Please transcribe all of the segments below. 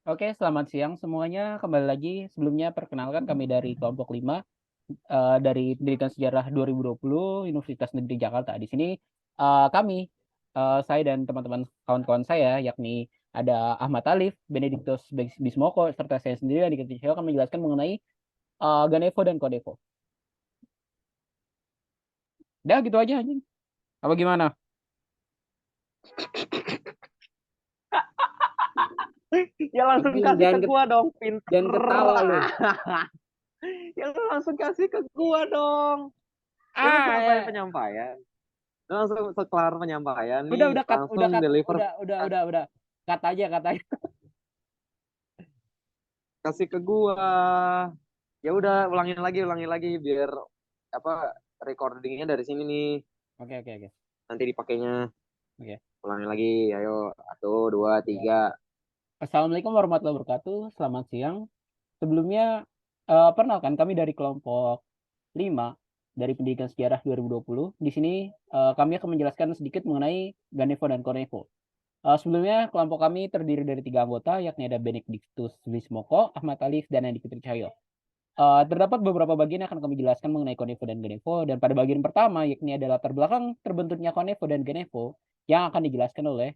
Oke, selamat siang semuanya. Kembali lagi. Sebelumnya perkenalkan kami dari kelompok 5 dari Pendidikan Sejarah 2020 Universitas Negeri Jakarta. Di sini kami, saya dan teman-teman kawan-kawan saya, yakni ada Ahmad Alif, Benediktus Bismoko, serta saya sendiri Andika Ticeo akan menjelaskan mengenai Ganevo dan Kodevo. Dah gitu aja anjing. Apa gimana? Ya langsung Anjing, kasih ke gua dong, jangan pinter. ketawa lu. Ya lu langsung kasih ke gua dong. Ya lu selesai Ya. penyampaian. Lu langsung sekelar penyampaian nih, Udah cut, langsung deliver. udah. Cut aja, cut aja. Kasih ke gua. Ya udah, ulangin lagi biar apa recordingnya dari sini nih. Oke. Nanti dipakainya. Oke. Ulangin lagi, ayo. Satu, dua, tiga. Assalamualaikum warahmatullahi wabarakatuh. Selamat siang. Sebelumnya, perkenalkan kami dari kelompok 5 dari Pendidikan Sejarah 2020. Di sini kami akan menjelaskan sedikit mengenai Ganevo dan Konevo. Sebelumnya, kelompok kami terdiri dari 3 anggota, yakni ada Benediktus Wismoko, Ahmad Alif, dan Andi Fitri Cahyo. Terdapat beberapa bagian yang akan kami jelaskan mengenai Konevo dan Ganevo, dan pada bagian pertama, yakni adalah latar belakang terbentuknya Konevo dan Ganevo, yang akan dijelaskan oleh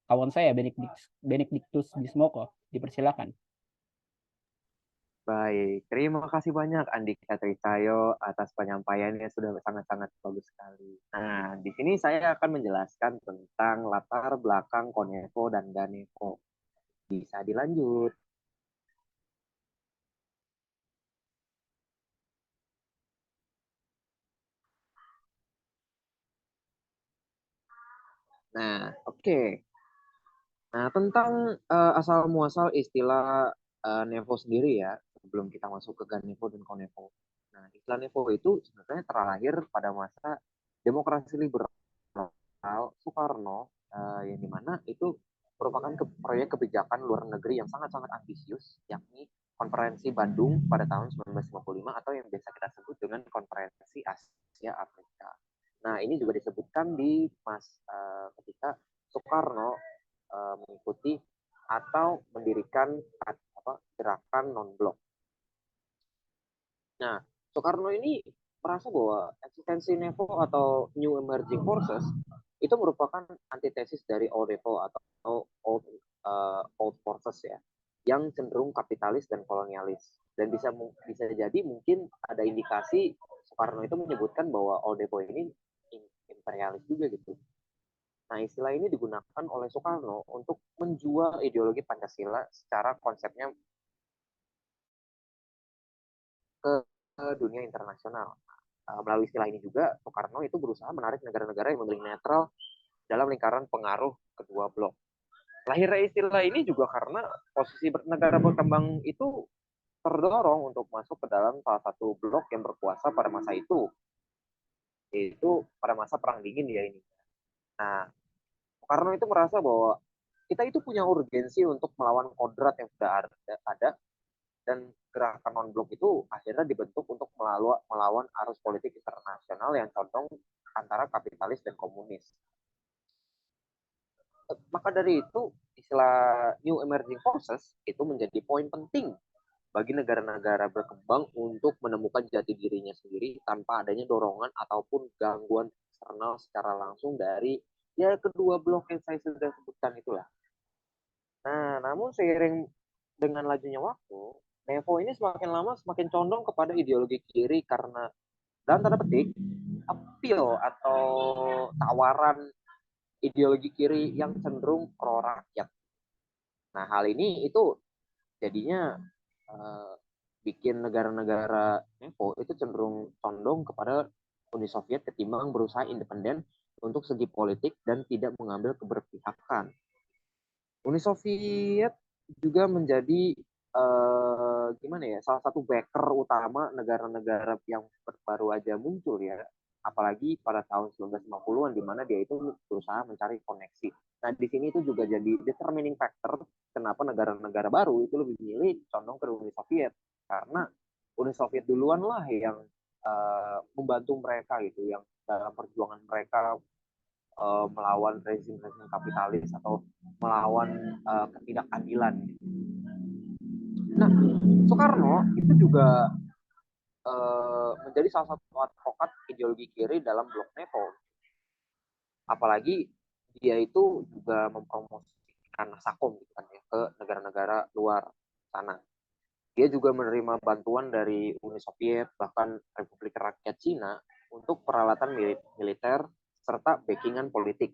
kawan saya, Benediktus Bismoko. Dipersilakan. Baik, terima kasih banyak Andika Tricayo atas penyampaiannya sudah sangat-sangat bagus sekali. Nah, di sini saya akan menjelaskan tentang latar belakang Konevo dan Ganevo. Bisa dilanjut. Nah, oke. Nah, tentang asal muasal istilah Nevo sendiri ya, sebelum kita masuk ke Ganevo dan Konevo. Nah, istilah Nevo itu sebenarnya terlahir pada masa demokrasi liberal Soekarno, yang dimana itu merupakan proyek kebijakan luar negeri yang sangat-sangat ambisius, yakni Konferensi Bandung pada tahun 1955 atau yang biasa kita sebut dengan Konferensi Asia Afrika. Nah, ini juga disebutkan di ketika Soekarno mengikuti atau mendirikan gerakan non-blok. Nah, Soekarno ini merasa bahwa eksistensi NEVO atau New Emerging Forces itu merupakan antitesis dari Old NEVO atau Old Forces ya, yang cenderung kapitalis dan kolonialis. Dan bisa jadi mungkin ada indikasi Soekarno itu menyebutkan bahwa Old NEVO ini imperialis juga gitu. Nah, istilah ini digunakan oleh Soekarno untuk menjual ideologi Pancasila secara konsepnya ke dunia internasional. Melalui istilah ini juga, Soekarno itu berusaha menarik negara-negara yang memilih netral dalam lingkaran pengaruh kedua blok. Lahirnya istilah ini juga karena posisi negara berkembang itu terdorong untuk masuk ke dalam salah satu blok yang berkuasa pada masa itu, yaitu pada masa Perang Dingin ya ini. Nah, Soekarno itu merasa bahwa kita itu punya urgensi untuk melawan kodrat yang sudah ada dan gerakan non blok itu akhirnya dibentuk untuk melawan arus politik internasional yang condong antara kapitalis dan komunis. Maka dari itu istilah New Emerging Forces itu menjadi poin penting bagi negara-negara berkembang untuk menemukan jati dirinya sendiri tanpa adanya dorongan ataupun gangguan eksternal secara langsung dari ya kedua blok yang saya sudah sebutkan itulah. Nah, namun seiring dengan lajunya waktu, Nevo ini semakin lama semakin condong kepada ideologi kiri karena dalam tanda petik appeal atau tawaran ideologi kiri yang cenderung pro rakyat. Nah, hal ini itu jadinya uh, bikin negara-negara Nevo itu cenderung condong kepada Uni Soviet ketimbang berusaha independen untuk segi politik dan tidak mengambil keberpihakan. Uni Soviet juga menjadi gimana ya salah satu backer utama negara-negara yang baru aja muncul ya, apalagi pada tahun 1950-an di mana dia itu berusaha mencari koneksi. Nah, di sini itu juga jadi determining factor kenapa negara-negara baru itu lebih milih condong ke Uni Soviet karena Uni Soviet duluan lah yang membantu mereka gitu, yang dalam perjuangan mereka melawan rezim-rezim kapitalis atau melawan ketidakadilan. Nah, Soekarno itu juga menjadi salah satu advokat ideologi kiri dalam blok Nepo. Apalagi dia itu juga mempromosikan Nasakom gitu kan ya, ke negara-negara luar sana. Dia juga menerima bantuan dari Uni Soviet, bahkan Republik Rakyat Cina untuk peralatan militer serta backingan politik.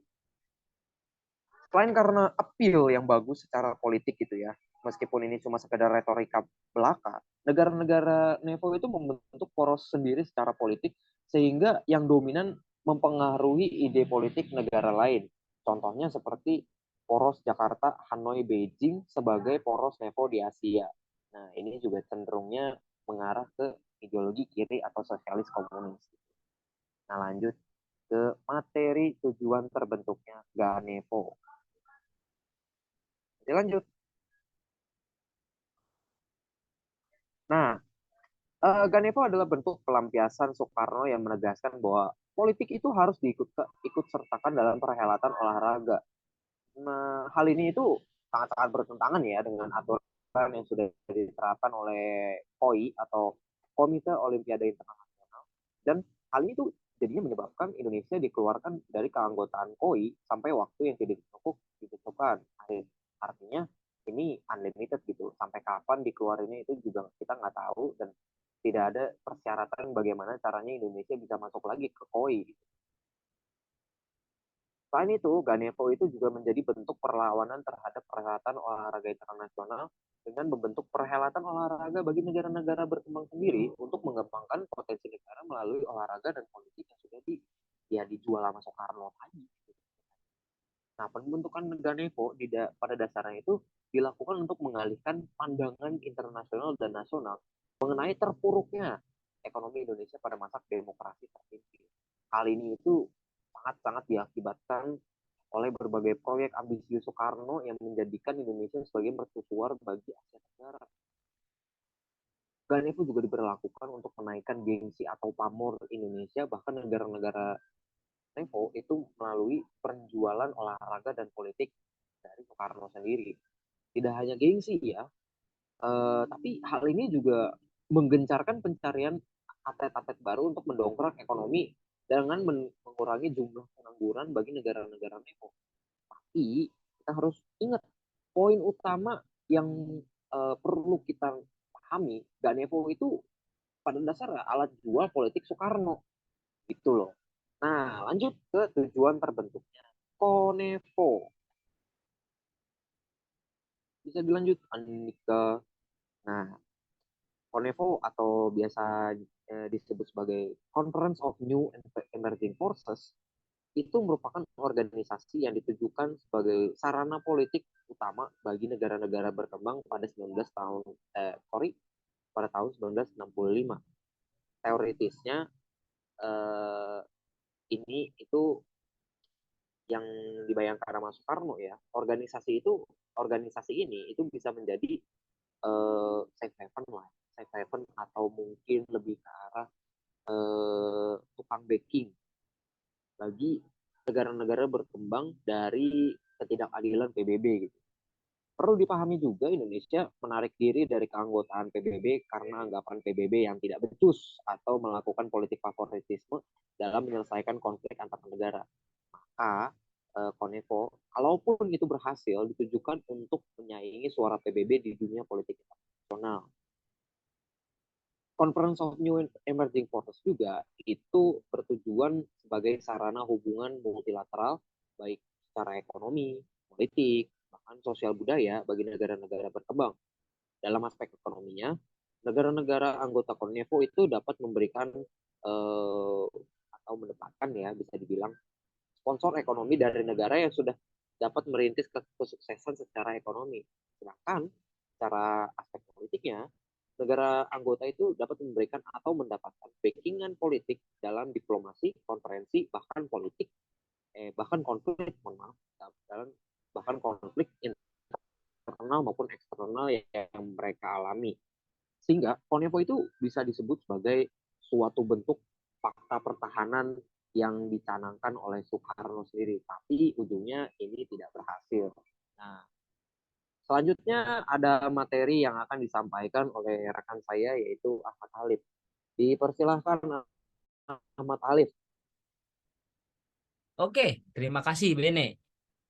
Selain karena appeal yang bagus secara politik gitu ya, meskipun ini cuma sekedar retorika belaka, negara-negara NEVO itu membentuk poros sendiri secara politik sehingga yang dominan mempengaruhi ide politik negara lain. Contohnya seperti poros Jakarta, Hanoi, Beijing sebagai poros NEVO di Asia. Nah, ini juga cenderungnya mengarah ke ideologi kiri atau sosialis komunis. Nah, lanjut ke materi tujuan terbentuknya GANEVO. Jadi lanjut. Nah, Ganevo adalah bentuk pelampiasan Soekarno yang menegaskan bahwa politik itu harus ikut sertakan dalam perhelatan olahraga. Nah, hal ini itu sangat-sangat bertentangan ya dengan aturan yang sudah diterapkan oleh KOI atau Komite Olimpiade Internasional. Dan hal ini tuh jadinya menyebabkan Indonesia dikeluarkan dari keanggotaan KOI sampai waktu yang tidak ditentukan. Artinya ini unlimited gitu. Sampai kapan dikeluarinnya itu juga kita nggak tahu dan tidak ada persyaratan bagaimana caranya Indonesia bisa masuk lagi ke KOI. Selain itu, Ganevo itu juga menjadi bentuk perlawanan terhadap perhelatan olahraga internasional dengan membentuk perhelatan olahraga bagi negara-negara berkembang sendiri untuk mengembangkan potensi negara melalui olahraga dan politik yang sudah dijual sama Soekarno tadi. Nah, pembentukan Ganevo pada dasarnya itu dilakukan untuk mengalihkan pandangan internasional dan nasional mengenai terpuruknya ekonomi Indonesia pada masa demokrasi terpimpin. Hal ini itu sangat-sangat diakibatkan oleh berbagai proyek ambisius Soekarno yang menjadikan Indonesia sebagai mercusuar bagi Asia Tenggara. Ganevo juga diberlakukan untuk menaikkan gengsi atau pamor Indonesia, bahkan negara-negara Nevo itu melalui penjualan olahraga dan politik dari Soekarno sendiri. Tidak hanya gengsi ya, tapi hal ini juga menggencarkan pencarian atlet-atlet baru untuk mendongkrak ekonomi dengan mengurangi jumlah pengangguran bagi negara-negara Nevo. Tapi kita harus ingat poin utama yang perlu kita pahami, Ganevo itu pada dasarnya alat jual politik Soekarno gitu loh. Nah, lanjut ke tujuan terbentuknya Konevo. Bisa dilanjut Andika. Nah, Konevo atau biasa disebut sebagai Conference of New Emerging Forces itu merupakan organisasi yang ditujukan sebagai sarana politik utama bagi negara-negara berkembang pada 19 tahun pada tahun 1965. Teoritisnya eh, ini itu yang dibayangkan sama Soekarno ya, organisasi ini itu bisa menjadi safe haven lah, safe haven atau mungkin lebih ke arah tukang backing bagi negara-negara berkembang dari ketidakadilan PBB gitu. Perlu dipahami juga Indonesia menarik diri dari keanggotaan PBB karena anggapan PBB yang tidak becus atau melakukan politik favoritisme dalam menyelesaikan konflik antar negara. Maka Konevo, kalaupun itu berhasil, ditujukan untuk menyaingi suara PBB di dunia politik internasional. Conference of New Emerging Forces juga itu bertujuan sebagai sarana hubungan multilateral baik secara ekonomi, politik, bahkan sosial budaya bagi negara-negara berkembang. Dalam aspek ekonominya, negara-negara anggota CONEVO itu dapat memberikan atau mendapatkan ya bisa dibilang sponsor ekonomi dari negara yang sudah dapat merintis kesuksesan secara ekonomi. Sedangkan secara aspek politiknya, negara anggota itu dapat memberikan atau mendapatkan backingan politik dalam diplomasi, konferensi, bahkan konflik, mohon maaf, dalam bahkan konflik internal maupun eksternal yang mereka alami. Sehingga Konevo itu bisa disebut sebagai suatu bentuk fakta pertahanan yang dicanangkan oleh Soekarno sendiri, tapi ujungnya ini tidak berhasil. Nah, Selanjutnya ada materi yang akan disampaikan oleh rekan saya yaitu Ahmad Alif. Dipersilahkan Ahmad Alif. Oke, terima kasih Bene.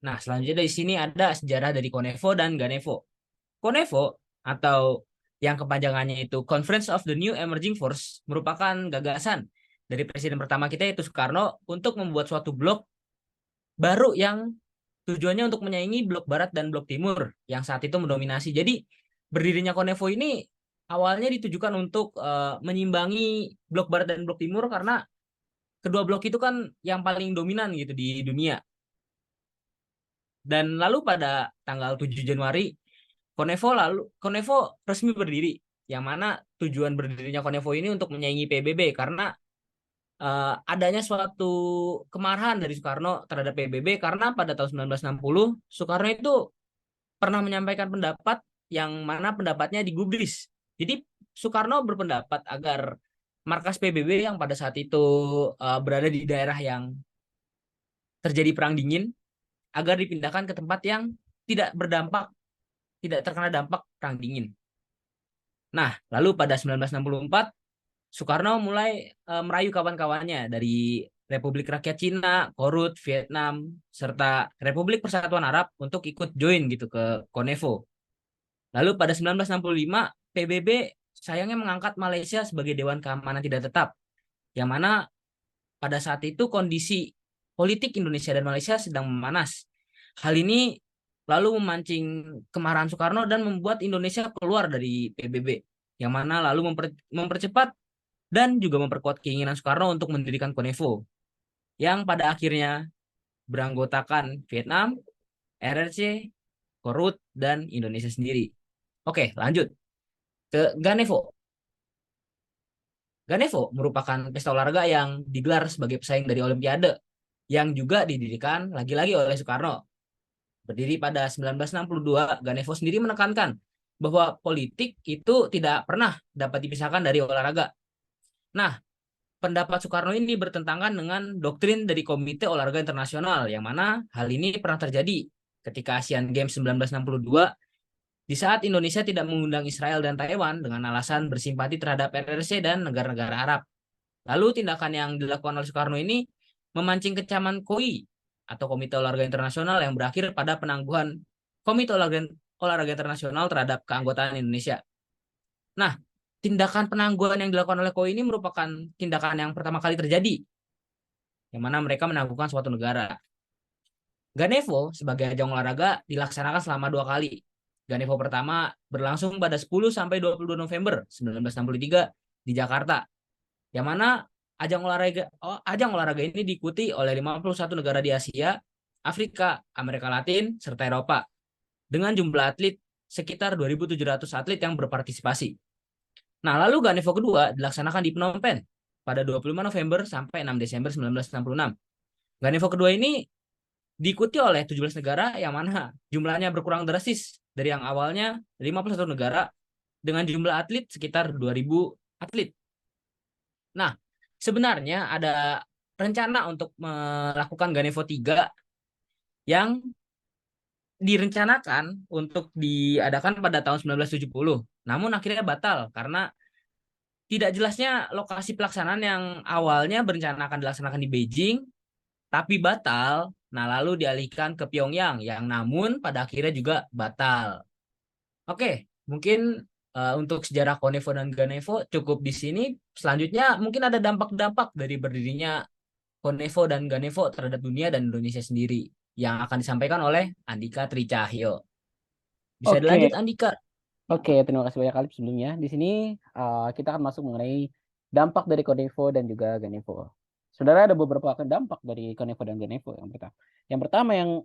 Nah, selanjutnya dari sini ada sejarah dari Konevo dan Ganevo. Konevo atau yang kepanjangannya itu Conference of the New Emerging Force merupakan gagasan dari presiden pertama kita yaitu Soekarno untuk membuat suatu blok baru yang tujuannya untuk menyaingi blok barat dan blok timur yang saat itu mendominasi. Jadi berdirinya Konevo ini awalnya ditujukan untuk menyimbangi blok barat dan blok timur karena kedua blok itu kan yang paling dominan gitu di dunia. Dan lalu pada tanggal 7 Januari Konevo resmi berdiri, yang mana tujuan berdirinya Konevo ini untuk menyaingi PBB karena adanya suatu kemarahan dari Soekarno terhadap PBB karena pada tahun 1960 Soekarno itu pernah menyampaikan pendapat yang mana pendapatnya digubris. Jadi Soekarno berpendapat agar markas PBB yang pada saat itu berada di daerah yang terjadi perang dingin agar dipindahkan ke tempat yang tidak terkena dampak perang dingin. Nah, lalu pada 1964 Soekarno mulai merayu kawan-kawannya dari Republik Rakyat Cina, Korut, Vietnam, serta Republik Persatuan Arab untuk ikut join gitu ke Konevo. Lalu pada 1965 PBB sayangnya mengangkat Malaysia sebagai Dewan Keamanan Tidak Tetap, yang mana pada saat itu kondisi politik Indonesia dan Malaysia sedang memanas. Hal ini lalu memancing kemarahan Soekarno dan membuat Indonesia keluar dari PBB, yang mana lalu mempercepat dan juga memperkuat keinginan Soekarno untuk mendirikan Konevo, yang pada akhirnya beranggotakan Vietnam, RRC, Korut, dan Indonesia sendiri. Oke, lanjut ke Ganevo. Ganevo merupakan pesta olahraga yang digelar sebagai pesaing dari Olimpiade yang juga didirikan lagi-lagi oleh Soekarno. Berdiri pada 1962, Ganevo sendiri menekankan bahwa politik itu tidak pernah dapat dipisahkan dari olahraga. Nah, pendapat Soekarno ini bertentangan dengan doktrin dari Komite Olahraga Internasional, yang mana hal ini pernah terjadi ketika Asian Games 1962 di saat Indonesia tidak mengundang Israel dan Taiwan dengan alasan bersimpati terhadap RRC dan negara-negara Arab. Lalu tindakan yang dilakukan oleh Soekarno ini memancing kecaman KOI atau Komite Olahraga Internasional yang berakhir pada penangguhan Komite Olahraga Internasional terhadap keanggotaan Indonesia. Nah, tindakan penangguhan yang dilakukan oleh KOI ini merupakan tindakan yang pertama kali terjadi, yang mana mereka menangguhkan suatu negara. Ganevo sebagai ajang olahraga dilaksanakan selama 2 kali. Ganevo pertama berlangsung pada 10 sampai 22 November 1963 di Jakarta, yang mana ajang olahraga ini diikuti oleh 51 negara di Asia, Afrika, Amerika Latin, serta Eropa dengan jumlah atlet sekitar 2.700 atlet yang berpartisipasi. Nah, lalu Ganevo kedua dilaksanakan di Phnom Penh pada 25 November sampai 6 Desember 1966. Ganevo kedua ini diikuti oleh 17 negara yang mana jumlahnya berkurang drastis dari yang awalnya 51 negara dengan jumlah atlet sekitar 2.000 atlet. Nah, sebenarnya ada rencana untuk melakukan Ganevo 3 yang direncanakan untuk diadakan pada tahun 1970. Namun akhirnya batal karena tidak jelasnya lokasi pelaksanaan yang awalnya berencana akan dilaksanakan di Beijing, tapi batal. Nah, lalu dialihkan ke Pyongyang, yang namun pada akhirnya juga batal. Oke, mungkin untuk sejarah Konevo dan Ganevo cukup di sini. Selanjutnya mungkin ada dampak-dampak dari berdirinya Konevo dan Ganevo terhadap dunia dan Indonesia sendiri yang akan disampaikan oleh Andika Tricahyo. Bisa Oke, dilanjut, Andika? oke, terima kasih banyak kali sebelumnya. Di sini kita akan masuk mengenai dampak dari Konevo dan juga Ganevo. Sebenarnya ada beberapa dampak dari Konevo dan Ganevo yang pertama yang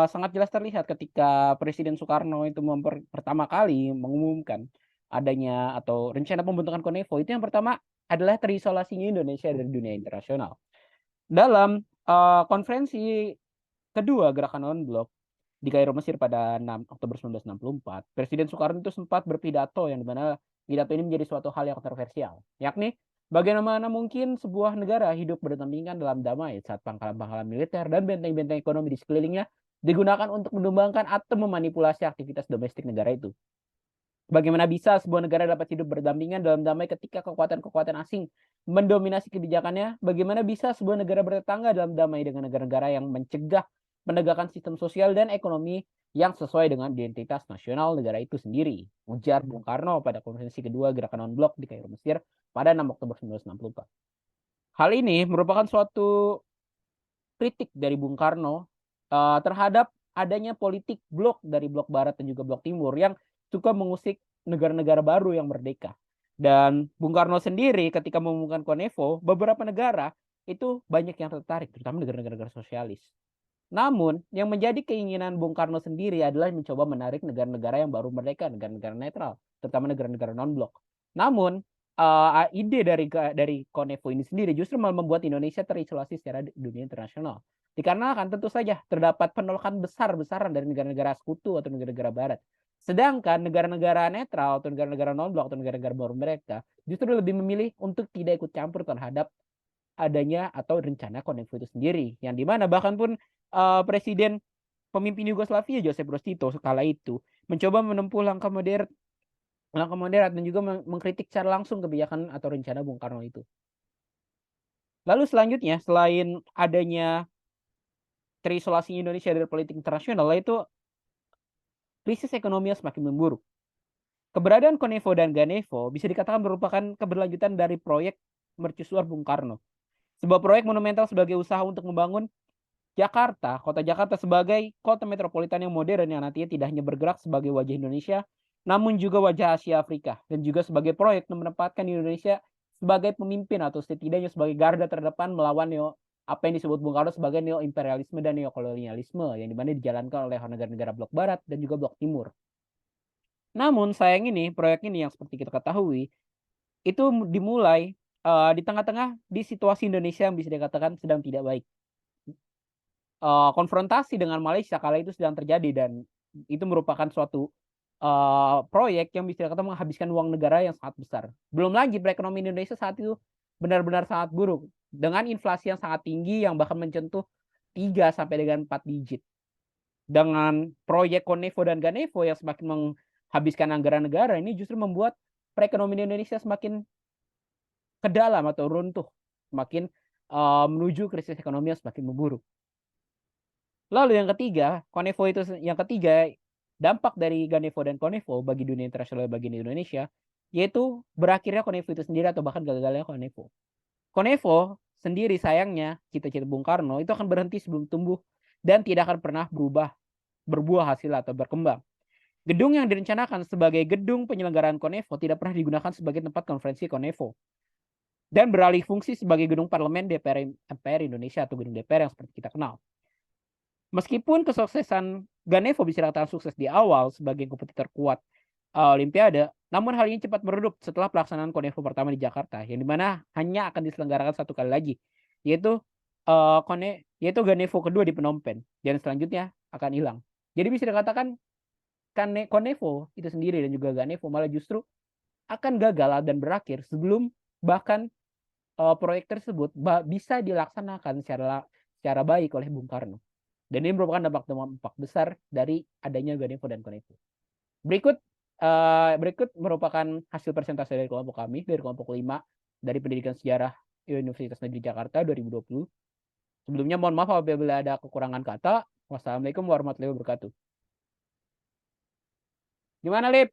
sangat jelas terlihat ketika Presiden Soekarno itu pertama kali mengumumkan adanya atau rencana pembentukan Konevo, itu yang pertama adalah terisolasinya Indonesia dari dunia internasional. Dalam konferensi kedua Gerakan Non-Blok di Kairo, Mesir pada 6 Oktober 1964, Presiden Soekarno itu sempat berpidato yang dimana pidato ini menjadi suatu hal yang kontroversial, yakni bagaimana mungkin sebuah negara hidup berdampingan dalam damai saat pangkalan-pangkalan militer dan benteng-benteng ekonomi di sekelilingnya digunakan untuk menumbangkan atau memanipulasi aktivitas domestik negara itu. Bagaimana bisa sebuah negara dapat hidup berdampingan dalam damai ketika kekuatan-kekuatan asing mendominasi kebijakannya? Bagaimana bisa sebuah negara bertetangga dalam damai dengan negara-negara yang mencegah menegakkan sistem sosial dan ekonomi yang sesuai dengan identitas nasional negara itu sendiri? Ujar Bung Karno pada konferensi kedua Gerakan Non-Blok di Kairo, Mesir pada 6 Oktober 1964. Hal ini merupakan suatu kritik dari Bung Karno terhadap adanya politik blok dari blok barat dan juga blok timur yang suka mengusik negara-negara baru yang merdeka. Dan Bung Karno sendiri ketika mengumumkan Konevo, beberapa negara itu banyak yang tertarik, terutama negara-negara sosialis. Namun, yang menjadi keinginan Bung Karno sendiri adalah mencoba menarik negara-negara yang baru merdeka, negara-negara netral, terutama negara-negara non-blok. Namun, ide dari Konevo ini sendiri justru malah membuat Indonesia terisolasi secara dunia internasional. Dikarenakan tentu saja terdapat penolakan besar-besaran dari negara-negara sekutu atau negara-negara barat. Sedangkan negara-negara netral atau negara-negara non-blok atau negara-negara baru mereka justru lebih memilih untuk tidak ikut campur terhadap adanya atau rencana Konevo itu sendiri. Yang dimana bahkan pun Presiden pemimpin Yugoslavia Joseph Broz Tito sekala itu mencoba menempuh langkah moderat dan juga mengkritik secara langsung kebijakan atau rencana Bung Karno itu. Lalu selanjutnya, selain adanya terisolasi Indonesia dari politik internasional, yaitu krisis ekonomi yang semakin memburuk. Keberadaan Konevo dan Ganevo bisa dikatakan merupakan keberlanjutan dari proyek mercusuar Bung Karno. Sebuah proyek monumental sebagai usaha untuk membangun Jakarta, kota Jakarta sebagai kota metropolitan yang modern yang nantinya tidak hanya bergerak sebagai wajah Indonesia, namun juga wajah Asia Afrika, dan juga sebagai proyek menempatkan Indonesia sebagai pemimpin atau setidaknya sebagai garda terdepan melawan apa yang disebut Bung Karno sebagai neo-imperialisme dan neokolonialisme yang dimana dijalankan oleh negara-negara blok barat dan juga blok timur. Namun sayang ini, proyek ini yang seperti kita ketahui, itu dimulai di tengah-tengah di situasi Indonesia yang bisa dikatakan sedang tidak baik. Konfrontasi dengan Malaysia kala itu sedang terjadi dan itu merupakan suatu proyek yang bisa dikatakan menghabiskan uang negara yang sangat besar. Belum lagi perekonomian Indonesia saat itu benar-benar sangat buruk dengan inflasi yang sangat tinggi yang bahkan mencentuh 3 sampai dengan 4 digit. Dengan proyek Konevo dan Ganevo yang semakin menghabiskan anggaran negara, ini justru membuat perekonomian Indonesia semakin ke dalam atau runtuh, semakin menuju krisis ekonomi yang semakin memburuk. Lalu yang ketiga, dampak dari Ganevo dan Konevo bagi dunia internasional bagi Indonesia, yaitu berakhirnya Konevo itu sendiri atau bahkan gagalnya Konevo. Konevo sendiri sayangnya, cita-cita Bung Karno itu akan berhenti sebelum tumbuh dan tidak akan pernah berbuah hasil atau berkembang. Gedung yang direncanakan sebagai gedung penyelenggaraan Konevo tidak pernah digunakan sebagai tempat konferensi Konevo dan beralih fungsi sebagai gedung parlemen DPR Indonesia atau gedung DPR yang seperti kita kenal. Meskipun kesuksesan Ganevo bisa dikatakan sukses di awal sebagai kompetitor kuat Olimpiade, namun hal ini cepat meredup setelah pelaksanaan Konevo pertama di Jakarta, yang dimana hanya akan diselenggarakan satu kali lagi, yaitu Ganevo kedua di Phnom Penh, dan selanjutnya akan hilang. Jadi bisa dikatakan Konevo itu sendiri dan juga Ganevo malah justru akan gagal dan berakhir sebelum bahkan proyek tersebut bisa dilaksanakan secara baik oleh Bung Karno. Dan ini merupakan dampak besar dari adanya Ganevo dan Konevo. Berikut merupakan hasil presentasi dari kelompok kami, dari kelompok 5, dari Pendidikan Sejarah Universitas Negeri Jakarta 2020. Sebelumnya mohon maaf apabila ada kekurangan kata. Wassalamualaikum warahmatullahi wabarakatuh. Gimana, Lip?